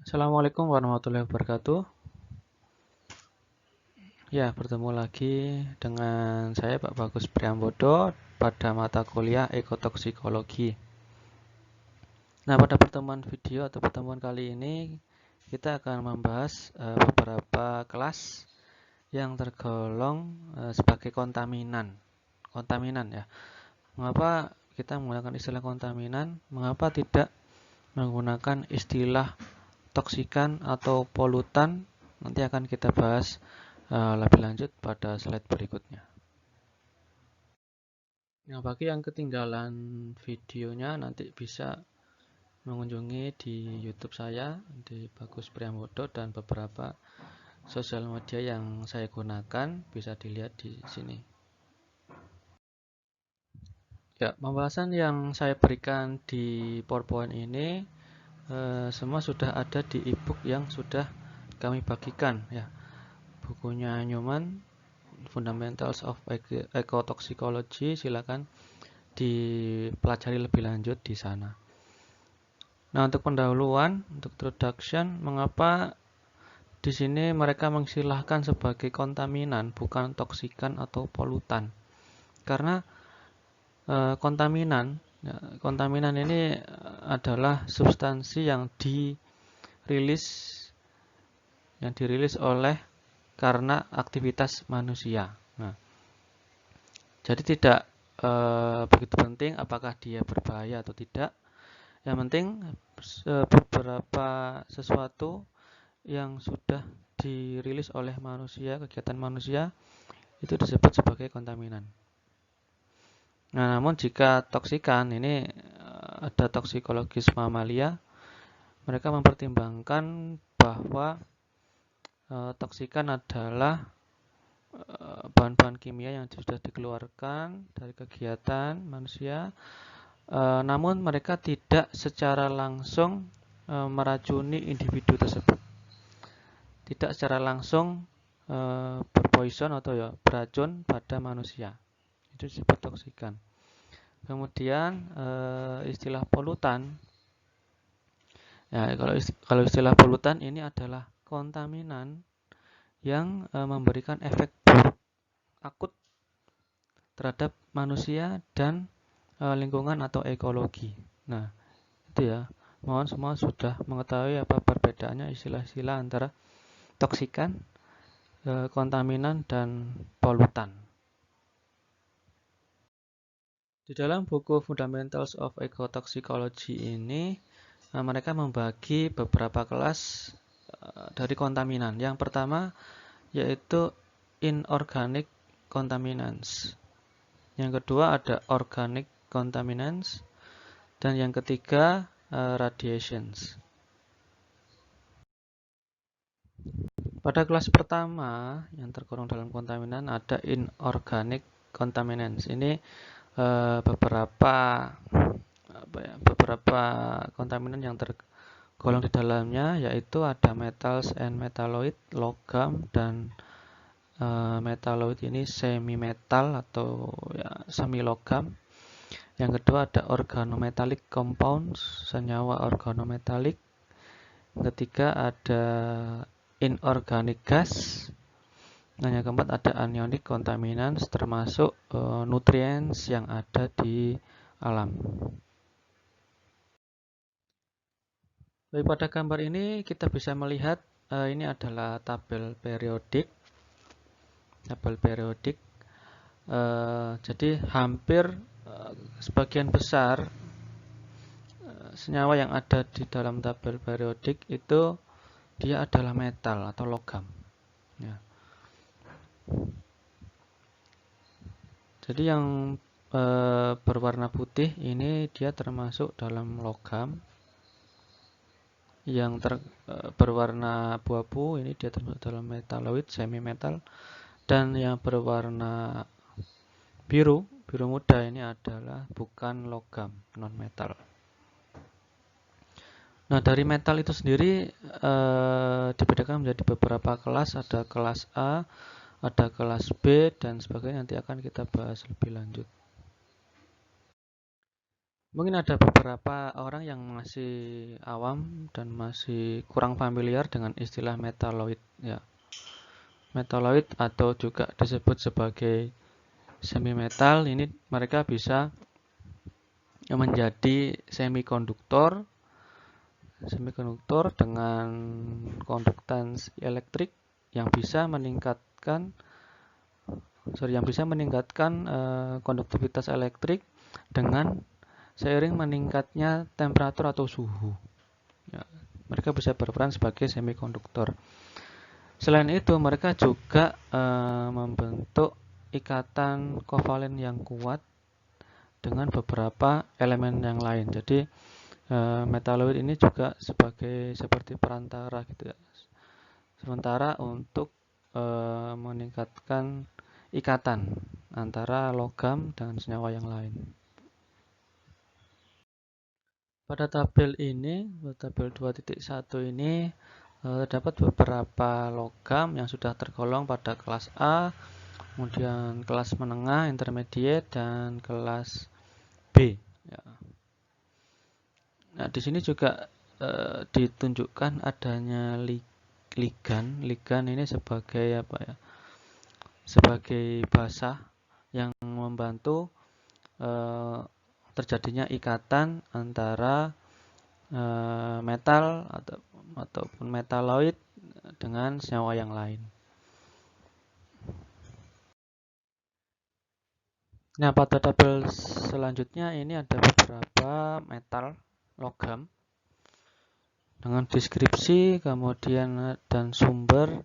Assalamualaikum warahmatullahi wabarakatuh. Ya, bertemu lagi dengan saya Pak Bagus Priambodo pada mata kuliah Ekotoksikologi. Nah, pada pertemuan video atau pertemuan kali ini kita akan membahas beberapa kelas yang tergolong sebagai kontaminan. Kontaminan ya. Mengapa kita menggunakan istilah kontaminan? Mengapa tidak menggunakan istilah toksikan atau polutan? Nanti akan kita bahas lebih lanjut pada slide berikutnya. Nah, bagi yang ketinggalan videonya nanti bisa mengunjungi di YouTube saya di Bagus Priambodo dan beberapa sosial media yang saya gunakan bisa dilihat di sini. Ya, pembahasan yang saya berikan di PowerPoint ini semua sudah ada di ebook yang sudah kami bagikan ya. Bukunya Newman Fundamentals of Ecotoxicology, silakan dipelajari lebih lanjut di sana. Nah, untuk pendahuluan, untuk introduction, mengapa di sini mereka mengistilahkan sebagai kontaminan, bukan toksikan atau polutan? Karena kontaminan ini adalah substansi yang dirilis oleh karena aktivitas manusia. Nah, jadi tidak begitu penting apakah dia berbahaya atau tidak. Yang penting beberapa sesuatu yang sudah dirilis oleh manusia, kegiatan manusia, itu disebut sebagai kontaminan. Nah, namun jika toksikan, ini ada toksikologis mamalia, mereka mempertimbangkan bahwa toksikan adalah bahan-bahan kimia yang sudah dikeluarkan dari kegiatan manusia, namun mereka tidak secara langsung meracuni individu tersebut, tidak secara langsung berpoison atau ya beracun pada manusia, itu disebut toksikan. Kemudian istilah polutan, ya kalau istilah polutan ini adalah kontaminan yang memberikan efek buruk akut terhadap manusia dan lingkungan atau ekologi. Nah, itu ya. Mohon semua sudah mengetahui apa perbedaannya istilah-istilah antara toksikan, kontaminan, dan polutan. Di dalam buku Fundamentals of Ecotoxicology ini, mereka membagi beberapa kelas dari kontaminan. Yang pertama yaitu inorganic contaminants. Yang kedua ada organic contaminants, dan yang ketiga radiations. Pada kelas pertama yang tergolong dalam kontaminan ada inorganic contaminants. Ini beberapa kontaminan yang tergolong di dalamnya, yaitu ada metals and metalloid, logam dan metalloid ini semi metal atau ya, semi logam. Yang kedua ada organometallic compounds, senyawa organometalik. Yang ketiga ada inorganic gas. Dan yang keempat ada anionic contaminants, termasuk nutrients yang ada di alam. Baik, pada gambar ini kita bisa melihat ini adalah tabel periodik. Jadi hampir sebagian besar senyawa yang ada di dalam tabel periodik itu dia adalah metal atau logam. Ya. Jadi yang berwarna putih ini dia termasuk dalam logam. Yang berwarna abu-abu ini dia termasuk dalam metalloid, semi metal. Dan yang berwarna biru muda ini adalah bukan logam, non metal. Nah, dari metal itu sendiri dibedakan menjadi beberapa kelas. Ada kelas A, ada kelas B, dan sebagainya. Nanti akan kita bahas lebih lanjut. Mungkin ada beberapa orang yang masih awam dan masih kurang familiar dengan istilah metaloid ya. Metaloid atau juga disebut sebagai semi metal, ini mereka bisa menjadi semikonduktor dengan konduktans elektrik yang bisa meningkatkan konduktivitas elektrik dengan seiring meningkatnya temperatur atau suhu. Ya, mereka bisa berperan sebagai semikonduktor. Selain itu, mereka juga membentuk ikatan kovalen yang kuat dengan beberapa elemen yang lain. Jadi metaloid ini juga seperti perantara gitu ya. Sementara untuk meningkatkan ikatan antara logam dengan senyawa yang lain. Pada tabel 2.1 ini terdapat beberapa logam yang sudah tergolong pada kelas A, kemudian kelas menengah, intermediate, dan kelas B. Ya. Nah, di sini juga ditunjukkan adanya ligan. Ligan ini sebagai apa ya? Sebagai basa yang membantu terjadinya ikatan antara metal ataupun metaloid dengan senyawa yang lain. Nah, pada tabel selanjutnya ini ada beberapa metal logam dengan deskripsi, kemudian dan sumber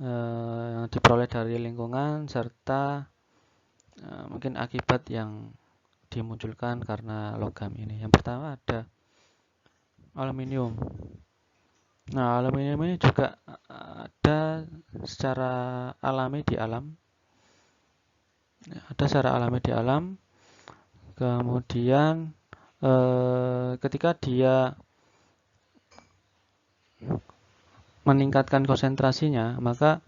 yang diperoleh dari lingkungan serta mungkin akibat yang dimunculkan karena logam ini. Yang pertama ada aluminium. Nah, aluminium ini juga ada secara alami di alam. Ada secara alami di alam. Kemudian ketika dia meningkatkan konsentrasinya, maka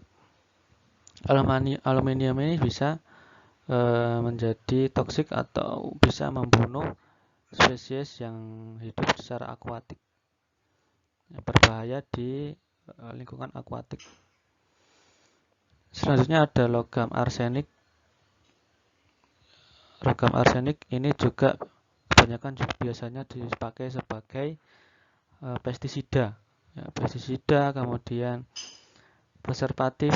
aluminium ini bisa menjadi toksik atau bisa membunuh spesies yang hidup secara akuatik, berbahaya di lingkungan akuatik. Selanjutnya ada logam arsenik. Logam arsenik ini juga kebanyakan biasanya dipakai sebagai pestisida. Ya, pestisida, kemudian preservatif,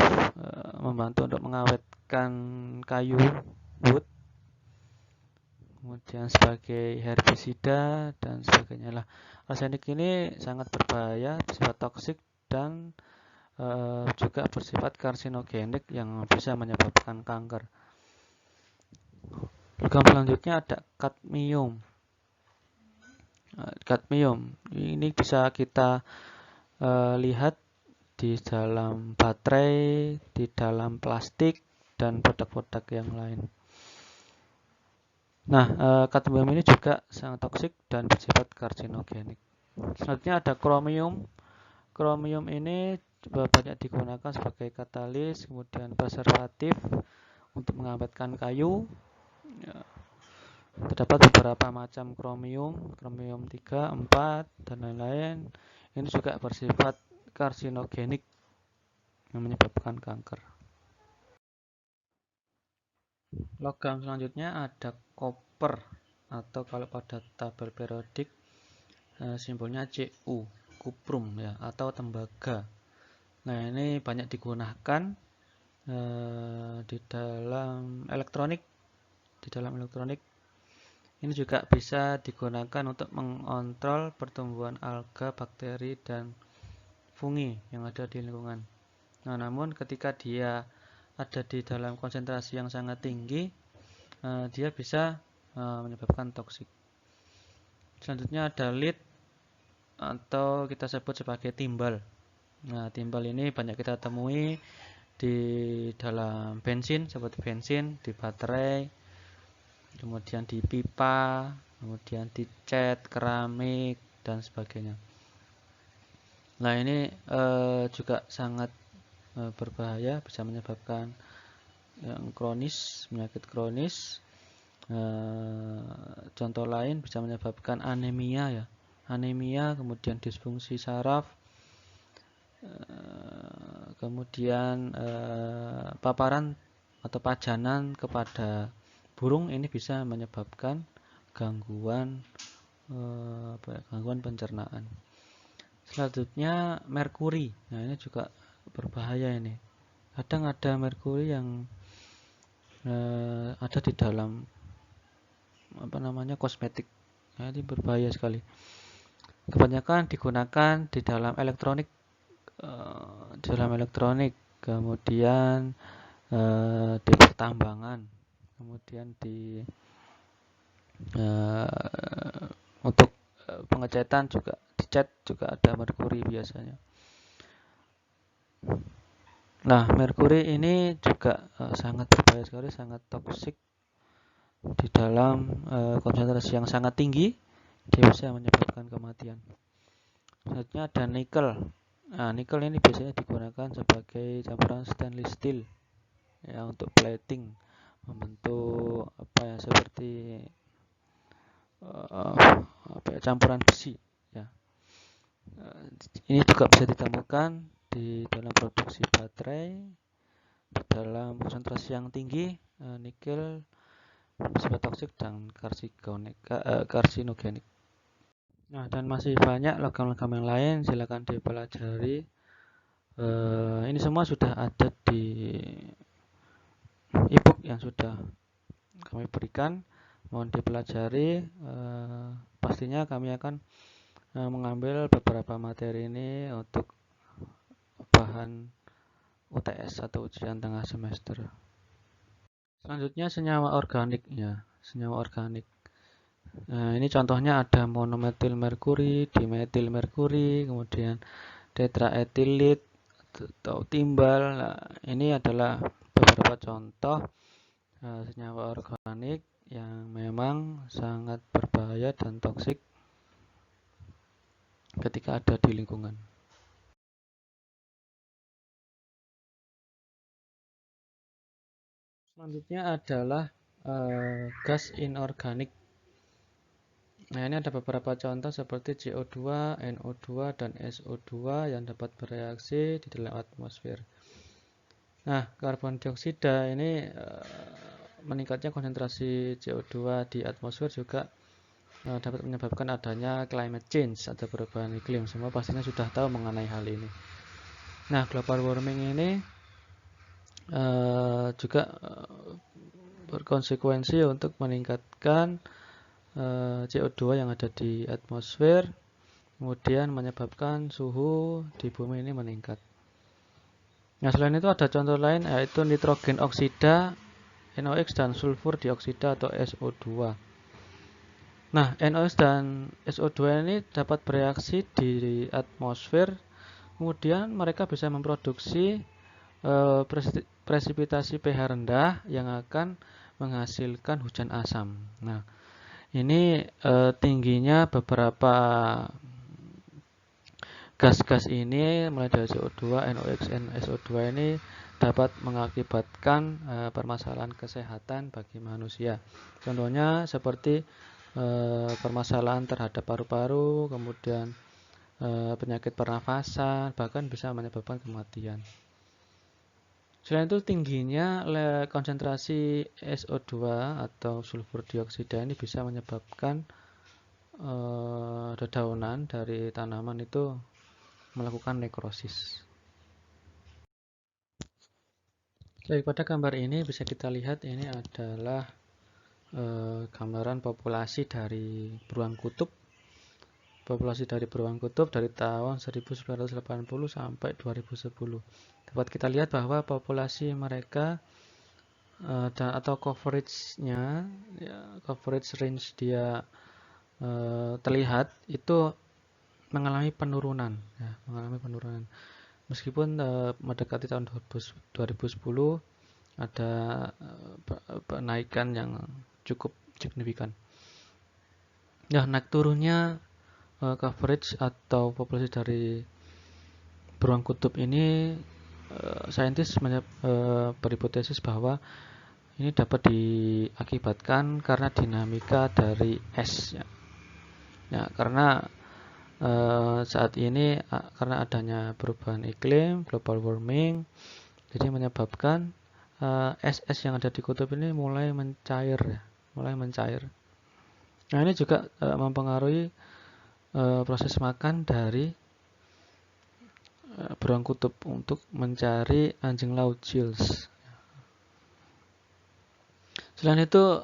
membantu untuk mengawetkan kayu, wood, kemudian sebagai herbisida dan sebagainya lah. Arsenik ini sangat berbahaya, bersifat toksik dan juga bersifat karsinogenik yang bisa menyebabkan kanker. Logam selanjutnya ada kadmium. Kadmium ini bisa kita lihat di dalam baterai, di dalam plastik, dan produk-produk yang lain. Nah, kadmium ini juga sangat toksik dan bersifat karsinogenik. Selanjutnya ada kromium. Kromium ini banyak digunakan sebagai katalis, kemudian preservatif untuk mengawetkan kayu. Ya, terdapat beberapa macam kromium, kromium 3, 4, dan lain-lain. Ini juga bersifat karsinogenik yang menyebabkan kanker. Logam selanjutnya ada koper, atau kalau pada tabel periodik simbolnya Cu, kuprum ya, atau tembaga. Nah, ini banyak digunakan di dalam elektronik. Ini juga bisa digunakan untuk mengontrol pertumbuhan alga, bakteri, dan fungi yang ada di lingkungan. Nah, namun ketika dia ada di dalam konsentrasi yang sangat tinggi, dia bisa menyebabkan toksik. Selanjutnya ada lead atau kita sebut sebagai timbal. Nah, timbal ini banyak kita temui di dalam bensin, seperti bensin, di baterai, kemudian di pipa, kemudian di cat, keramik, dan sebagainya. Nah, ini juga sangat berbahaya, bisa menyebabkan yang kronis, penyakit kronis. Contoh lain bisa menyebabkan anemia ya, anemia, kemudian disfungsi saraf, kemudian paparan atau pajanan kepada burung ini bisa menyebabkan gangguan gangguan pencernaan. Selanjutnya merkuri. Nah, ini juga berbahaya ini. Kadang ada merkuri yang ada di dalam kosmetik. Nah, ini berbahaya sekali. Kebanyakan digunakan di dalam elektronik, kemudian di pertambangan, kemudian di untuk pengecatan juga, dicat juga ada merkuri biasanya. Nah, merkuri ini juga sangat berbahaya sekali, sangat toksik. Di dalam konsentrasi yang sangat tinggi, dia bisa menyebabkan kematian. Selanjutnya ada nikel. Nah, nikel ini biasanya digunakan sebagai campuran stainless steel ya, untuk plating, membentuk seperti campuran besi ya. Ini juga bisa ditemukan di dalam produksi baterai, di dalam konsentrasi yang tinggi. Nikel bersifat toksik dan karsinogenik. Nah, dan masih banyak logam-logam yang lain, silakan dipelajari. Ini semua sudah ada di ebook yang sudah kami berikan, mohon dipelajari. Pastinya kami akan mengambil beberapa materi ini untuk bahan UTS atau ujian tengah semester. Selanjutnya senyawa organik ya, senyawa organik. Nah, ini contohnya ada monometil merkuri, dimetil merkuri, kemudian tetraetilit atau timbal. Nah, ini adalah beberapa contoh senyawa organik yang memang sangat berbahaya dan toksik ketika ada di lingkungan. Selanjutnya adalah gas inorganik. Nah, ini ada beberapa contoh seperti CO2, NO2, dan SO2 yang dapat bereaksi di dalam atmosfer. Nah, karbon dioksida ini meningkatnya konsentrasi CO2 di atmosfer juga dapat menyebabkan adanya climate change atau perubahan iklim. Semua pastinya sudah tahu mengenai hal ini. Nah, global warming ini juga berkonsekuensi untuk meningkatkan CO2 yang ada di atmosfer, kemudian menyebabkan suhu di bumi ini meningkat. Nah, selain itu ada contoh lain, yaitu nitrogen oksida, NOx, dan sulfur dioksida atau SO2. Nah, NOx dan SO2 ini dapat bereaksi di atmosfer, kemudian mereka bisa memproduksi presipitasi pH rendah yang akan menghasilkan hujan asam. Nah, ini tingginya beberapa gas-gas ini mulai dari CO2, NOx, dan SO2 ini dapat mengakibatkan permasalahan kesehatan bagi manusia. Contohnya seperti permasalahan terhadap paru-paru, kemudian penyakit pernafasan, bahkan bisa menyebabkan kematian. Selain itu, tingginya konsentrasi SO2 atau sulfur dioksida ini bisa menyebabkan dedaunan dari tanaman itu melakukan nekrosis. Daripada gambar ini bisa kita lihat, ini adalah gambaran populasi dari beruang kutub. Populasi dari beruang kutub dari tahun 1980 sampai 2010. Dapat kita lihat bahwa populasi mereka atau coverage-nya, coverage range dia terlihat itu mengalami penurunan, Meskipun mendekati tahun 2010 ada penaikan yang cukup signifikan. Nah, naik turunnya coverage atau populasi dari beruang kutub ini, saintis berhipotesis bahwa Ini dapat diakibatkan karena dinamika dari es ya. Ya, karena saat ini karena adanya perubahan iklim, global warming, jadi menyebabkan es-es yang ada di kutub ini mulai mencair ya, mulai mencair. Nah, ini juga mempengaruhi proses makan dari beruang kutub untuk mencari anjing laut seals. Selain itu,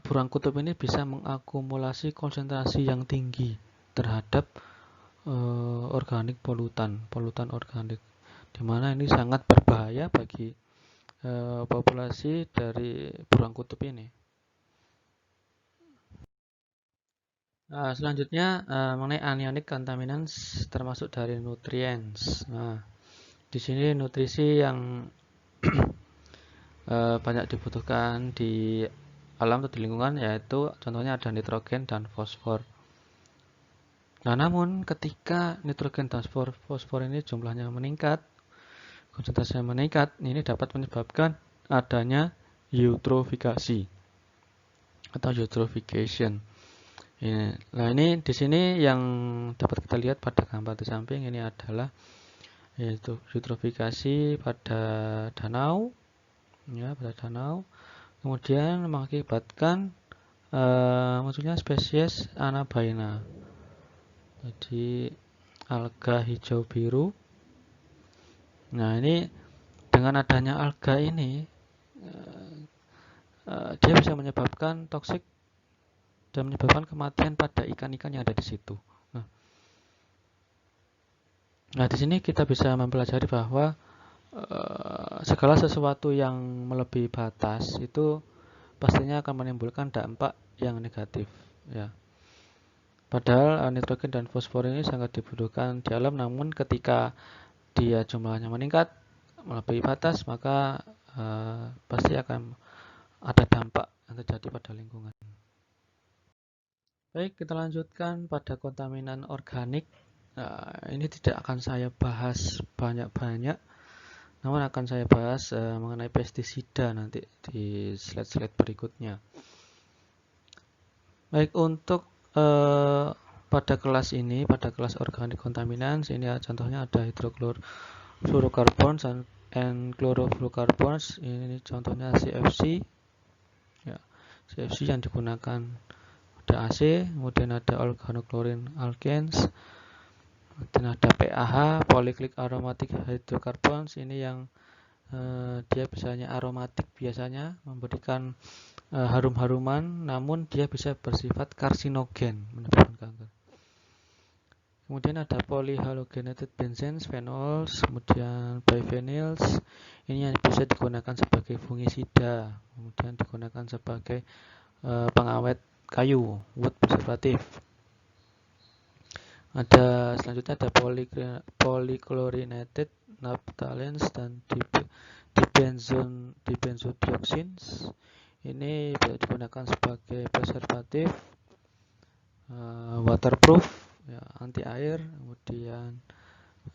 beruang kutub ini bisa mengakumulasi konsentrasi yang tinggi terhadap organik polutan organik, di mana ini sangat berbahaya bagi populasi dari beruang kutub ini. Selanjutnya mengenai anionic contaminants termasuk dari nutrients. Nah, di sini nutrisi yang banyak dibutuhkan di alam atau di lingkungan, yaitu contohnya ada nitrogen dan fosfor. Nah, namun ketika nitrogen dan fosfor ini jumlahnya meningkat, konsentrasinya meningkat, ini dapat menyebabkan adanya eutrofikasi atau eutrophication. Nah, ini di sini yang dapat kita lihat pada gambar di samping ini adalah yaitu eutrofikasi pada danau, ya, pada danau. Kemudian mengakibatkan munculnya spesies Anabaina. Jadi alga hijau biru. Nah, ini dengan adanya alga ini dia bisa menyebabkan toksik dan menyebabkan kematian pada ikan-ikan yang ada di situ. Nah, di sini kita bisa mempelajari bahwa segala sesuatu yang melebihi batas itu pastinya akan menimbulkan dampak yang negatif, ya. Padahal nitrogen dan fosfor ini sangat dibutuhkan di alam, namun ketika dia jumlahnya meningkat melebihi batas, maka pasti akan ada dampak yang terjadi pada lingkungan. Baik, kita lanjutkan pada kontaminan organik. Ini tidak akan saya bahas banyak-banyak, namun akan saya bahas mengenai pestisida nanti di slide-slide berikutnya. Baik, untuk pada kelas ini, pada kelas organic contaminants, ini contohnya ada hydrofluorocarbons and chlorofluorocarbons. Ini contohnya CFC, ya, CFC yang digunakan ada AC, kemudian ada organochlorine alkanes, kemudian ada PAH, polycyclic aromatic hydrocarbons. Ini yang dia biasanya aromatik, biasanya memberikan harum-haruman, namun dia bisa bersifat karsinogen, menyebabkan kanker. Kemudian ada polyhalogenated benzenes, phenols, kemudian biphenyls. Ini yang bisa digunakan sebagai fungisida, kemudian digunakan sebagai pengawet kayu, wood preservative. Ada selanjutnya ada polychlorinated naphthalenes dan dibenzodioxins. Ini bisa digunakan sebagai preservatif, waterproof, ya, anti air, kemudian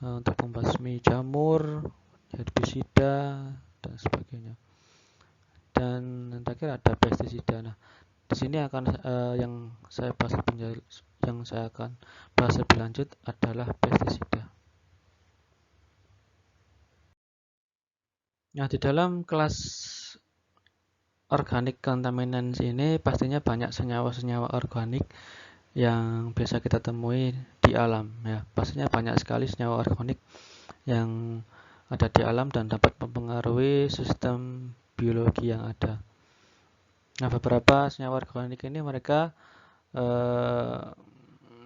untuk membasmi jamur, herbisida dan sebagainya. Dan yang terakhir ada pestisida. Nah, di sini akan yang saya akan bahas lebih lanjut adalah pestisida. Nah, di dalam kelas organic contaminants ini pastinya banyak senyawa-senyawa organik yang biasa kita temui di alam, ya. Pastinya banyak sekali senyawa organik yang ada di alam dan dapat mempengaruhi sistem biologi yang ada. Nah, beberapa senyawa organik ini mereka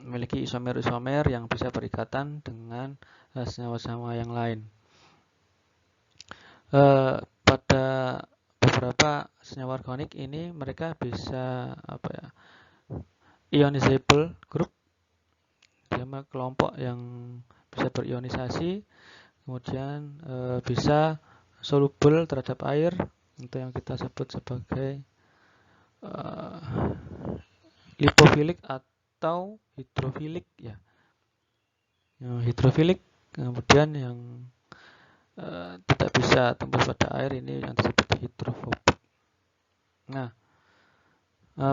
memiliki isomer-isomer yang bisa berikatan dengan senyawa-senyawa yang lain. Pada beberapa senyawa organik ini mereka bisa ionizable group, dia kelompok yang bisa berionisasi, kemudian bisa soluble terhadap air, itu yang kita sebut sebagai lipofilik atau hidrofilik, ya. Yang hidrofilik, kemudian yang tidak bisa tembus pada air, ini yang disebut hidrofobik. Nah,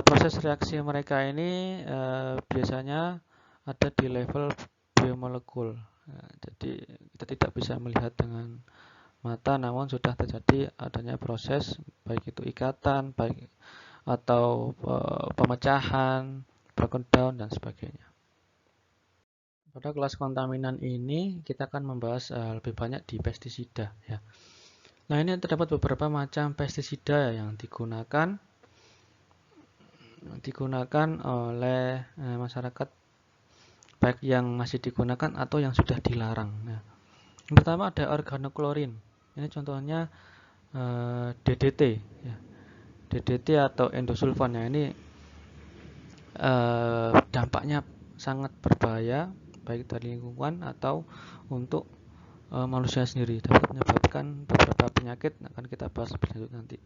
proses reaksi mereka ini biasanya ada di level biomolekul. Jadi kita tidak bisa melihat dengan mata, namun sudah terjadi adanya proses baik itu ikatan, baik atau pemecahan, broken down dan sebagainya. Pada kelas kontaminan ini kita akan membahas lebih banyak di pestisida ya. Nah, ini terdapat beberapa macam pestisida yang digunakan oleh masyarakat, baik yang masih digunakan atau yang sudah dilarang. Nah, yang pertama ada organoklorin. Ini contohnya DDT ya. DDT atau endosulfan ya, ini dampaknya sangat berbahaya baik dari lingkungan atau untuk manusia sendiri, dapat menyebabkan beberapa penyakit, akan kita bahas lebih lanjut nanti.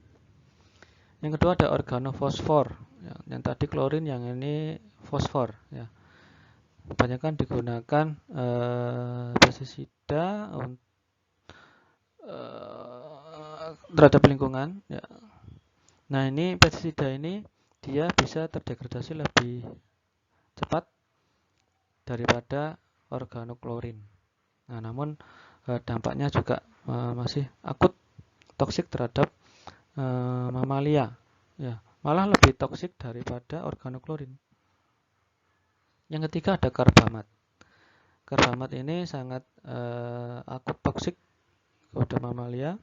Yang kedua ada organofosfor ya, yang tadi klorin, yang ini fosfor ya. Kebanyakan digunakan pestisida terhadap lingkungan ya. Nah, ini pestisida ini dia bisa terdegradasi lebih cepat daripada organoklorin. Nah, namun dampaknya juga masih akut toksik terhadap mamalia ya, malah lebih toksik daripada organoklorin. Yang ketiga ada karbamat. Karbamat ini sangat akut toksik kepada mamalia,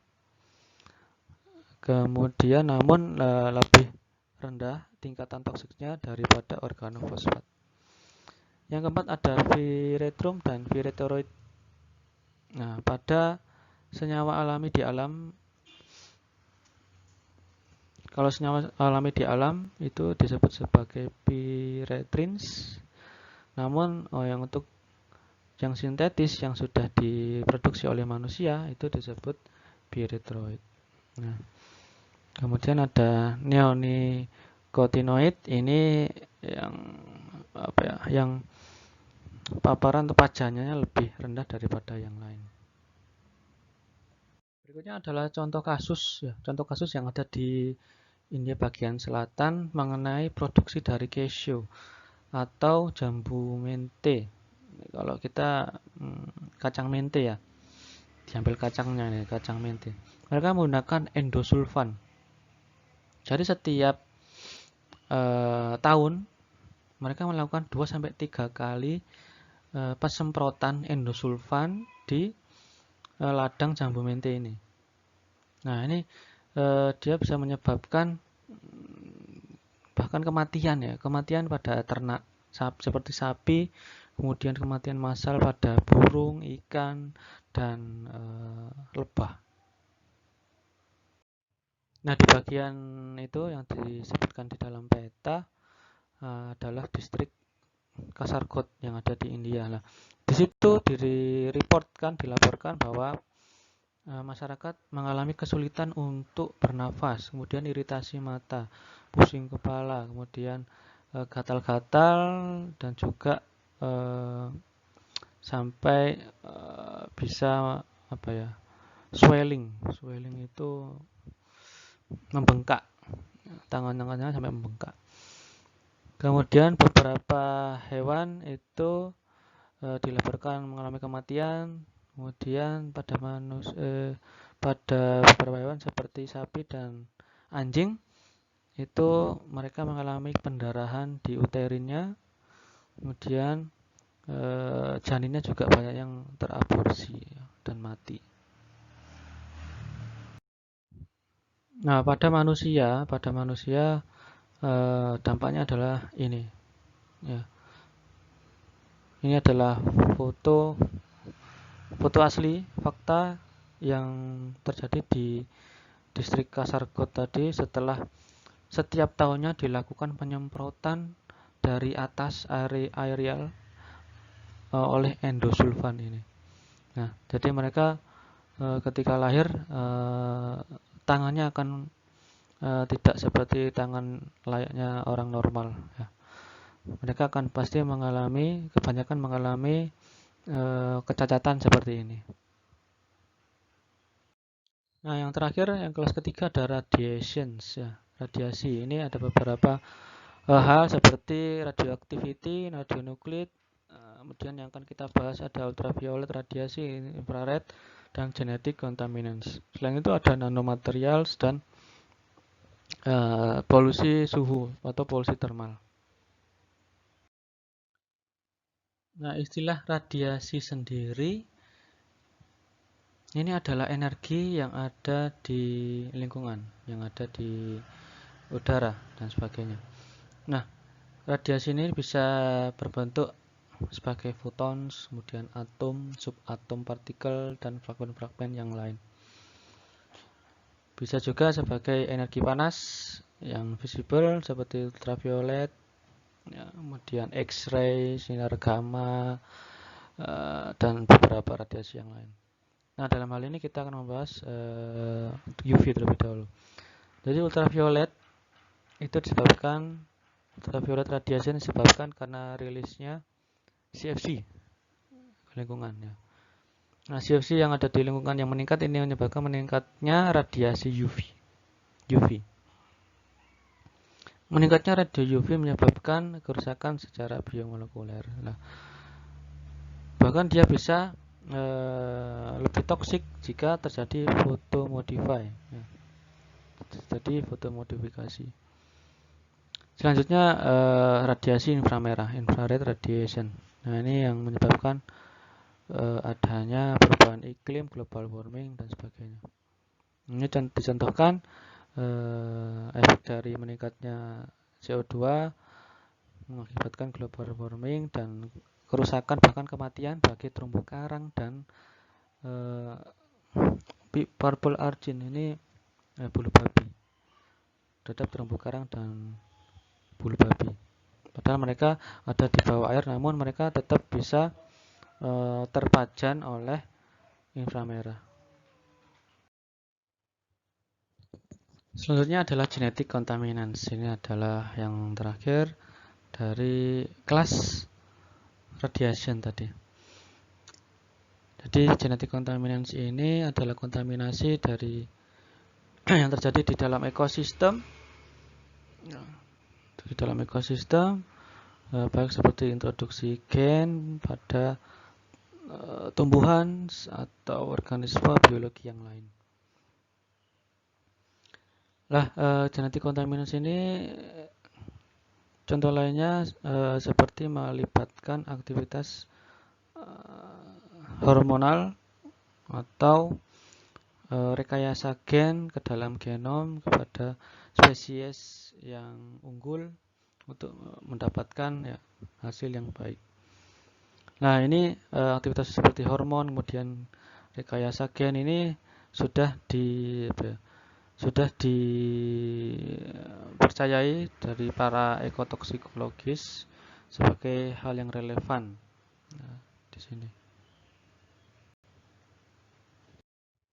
kemudian namun lebih rendah tingkatan toksiknya daripada organofosfat. Yang keempat ada viretrum dan viretoroid. Nah, pada senyawa alami di alam, kalau senyawa alami di alam itu disebut sebagai piretrins. Namun yang untuk yang sintetis yang sudah diproduksi oleh manusia itu disebut piretroid. Nah, kemudian ada neonicotinoid, ini yang yang paparan atau pajannya lebih rendah daripada yang lain. Berikutnya adalah contoh kasus ya, contoh kasus yang ada di India bagian selatan mengenai produksi dari cashew atau jambu mente. Kalau kita kacang mente ya, diambil kacangnya nih, kacang mente. Mereka menggunakan endosulfan. Jadi setiap tahun mereka melakukan 2-3 kali pesemprotan endosulfan di ladang jambu mente ini. Nah, ini dia bisa menyebabkan bahkan kematian ya, kematian pada ternak seperti sapi, kemudian kematian massal pada burung, ikan, dan lebah. Nah, di bagian itu yang disebutkan di dalam peta adalah distrik Kasargod yang ada di India. Nah, di situ dilaporkan bahwa masyarakat mengalami kesulitan untuk bernafas, kemudian iritasi mata, pusing kepala, kemudian gatal-gatal, dan juga sampai bisa swelling itu membengkak, tangan-tangannya sampai membengkak. Kemudian beberapa hewan itu dilaporkan mengalami kematian. Kemudian pada beberapa hewan seperti sapi dan anjing itu mereka mengalami pendarahan di uterinnya. Kemudian janinnya juga banyak yang teraborsi dan mati. Nah, pada manusia dampaknya adalah ini ya. Ini adalah foto asli fakta yang terjadi di distrik Kasargod tadi setelah setiap tahunnya dilakukan penyemprotan dari atas aerial oleh endosulfan ini. Nah, jadi mereka ketika lahir tangannya akan tidak seperti tangan layaknya orang normal ya. Mereka akan pasti kebanyakan mengalami kecacatan seperti ini. Nah, yang terakhir, yang kelas ketiga ada radiations ya. radiasi. Ini ada beberapa hal seperti radioactivity, radionukleid. Kemudian yang akan kita bahas ada ultraviolet, radiasi infrared, dan genetic contaminants. Selain itu ada nanomaterials dan polusi suhu atau polusi thermal. Nah, istilah radiasi sendiri ini adalah energi yang ada di lingkungan, yang ada di udara dan sebagainya. Nah, radiasi ini bisa berbentuk sebagai photons, kemudian atom, subatom, partikel, dan fragmen-fragmen yang lain. Bisa juga sebagai energi panas yang visible seperti ultraviolet, ya, kemudian X-ray, sinar gamma, dan beberapa radiasi yang lain. Nah, dalam hal ini kita akan membahas UV terlebih dahulu. Jadi ultraviolet itu disebabkan ultraviolet radiation disebabkan karena rilisnya CFC ke lingkungan ya. Nah, CFC yang ada di lingkungan yang meningkat ini menyebabkan meningkatnya radiasi UV. Meningkatnya radio UV menyebabkan kerusakan secara biomolekuler. Nah, bahkan dia bisa lebih toksik jika terjadi fotomodify. Ya. Jadi fotomodifikasi. Selanjutnya radiasi inframerah, infrared radiation. Nah, ini yang menyebabkan adanya perubahan iklim, global warming, dan sebagainya. Ini dicontohkan efek dari meningkatnya CO2 mengakibatkan global warming dan kerusakan bahkan kematian bagi terumbu karang dan purple argent ini bulu babi terhadap terumbu karang dan bulu babi. Padahal mereka ada di bawah air, namun mereka tetap bisa terpajan oleh inframerah. Selanjutnya adalah genetic contaminants. Ini adalah yang terakhir dari kelas radiation tadi. Jadi genetic contaminants ini adalah kontaminasi dari yang terjadi di dalam ekosistem. Di dalam ekosistem baik seperti introduksi gen pada tumbuhan atau organisme biologi yang lain. Genetic contaminants ini contoh lainnya seperti melibatkan aktivitas hormonal atau rekayasa gen ke dalam genom kepada spesies yang unggul untuk mendapatkan hasil yang baik. Nah, ini aktivitas seperti hormon kemudian rekayasa gen ini sudah dipercayai dari para ekotoksikologis sebagai hal yang relevan. Nah, di sini.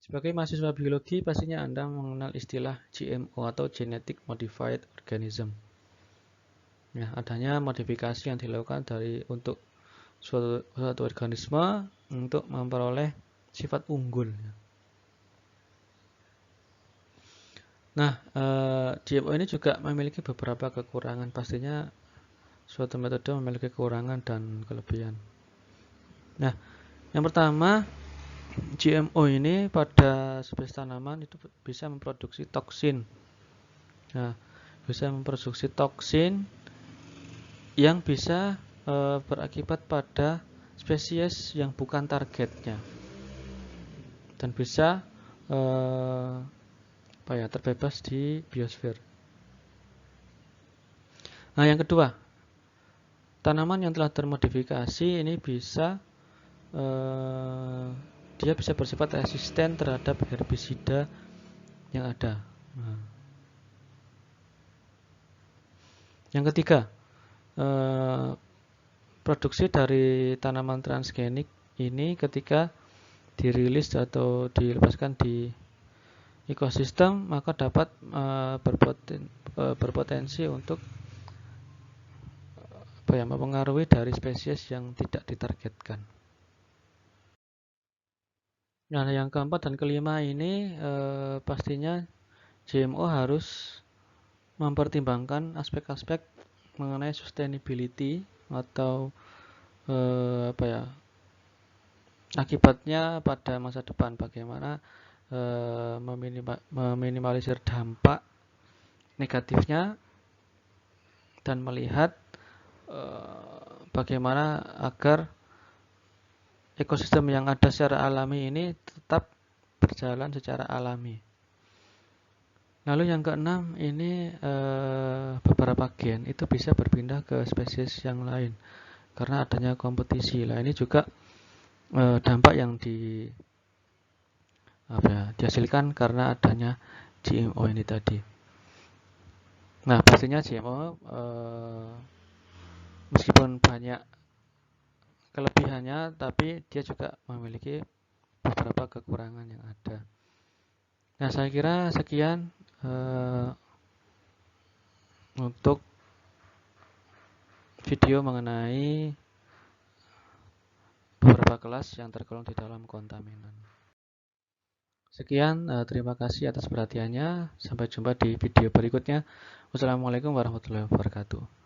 Sebagai mahasiswa biologi, pastinya Anda mengenal istilah GMO atau Genetic Modified Organism. Ya, adanya modifikasi yang dilakukan untuk suatu organisme untuk memperoleh sifat unggul. Nah, GMO ini juga memiliki beberapa kekurangan. Pastinya suatu metode memiliki kekurangan dan kelebihan. Nah, yang pertama, GMO ini pada spesies tanaman itu bisa memproduksi toksin. Nah, bisa memproduksi toksin yang bisa berakibat pada spesies yang bukan targetnya dan bisa terbebas di biosfer. Nah, yang kedua, tanaman yang telah termodifikasi ini dia bisa bersifat resisten terhadap herbisida yang ada. Nah. Yang ketiga, produksi dari tanaman transgenik ini ketika dirilis atau dilepaskan di ekosistem maka dapat berpotensi untuk mempengaruhi dari spesies yang tidak ditargetkan. Nah, yang keempat dan kelima ini pastinya GMO harus mempertimbangkan aspek-aspek mengenai sustainability atau akibatnya pada masa depan, bagaimana meminimalisir dampak negatifnya dan melihat bagaimana agar ekosistem yang ada secara alami ini tetap berjalan secara alami. Lalu yang keenam, ini beberapa gen itu bisa berpindah ke spesies yang lain karena adanya kompetisi. Nah, ini juga dampak yang dihasilkan karena adanya GMO ini tadi. Nah, pastinya GMO meskipun banyak kelebihannya, tapi dia juga memiliki beberapa kekurangan yang ada. Nah, saya kira sekian untuk video mengenai beberapa kelas yang tergolong di dalam kontaminan. Sekian, terima kasih atas perhatiannya. Sampai jumpa di video berikutnya. Wassalamualaikum warahmatullahi wabarakatuh.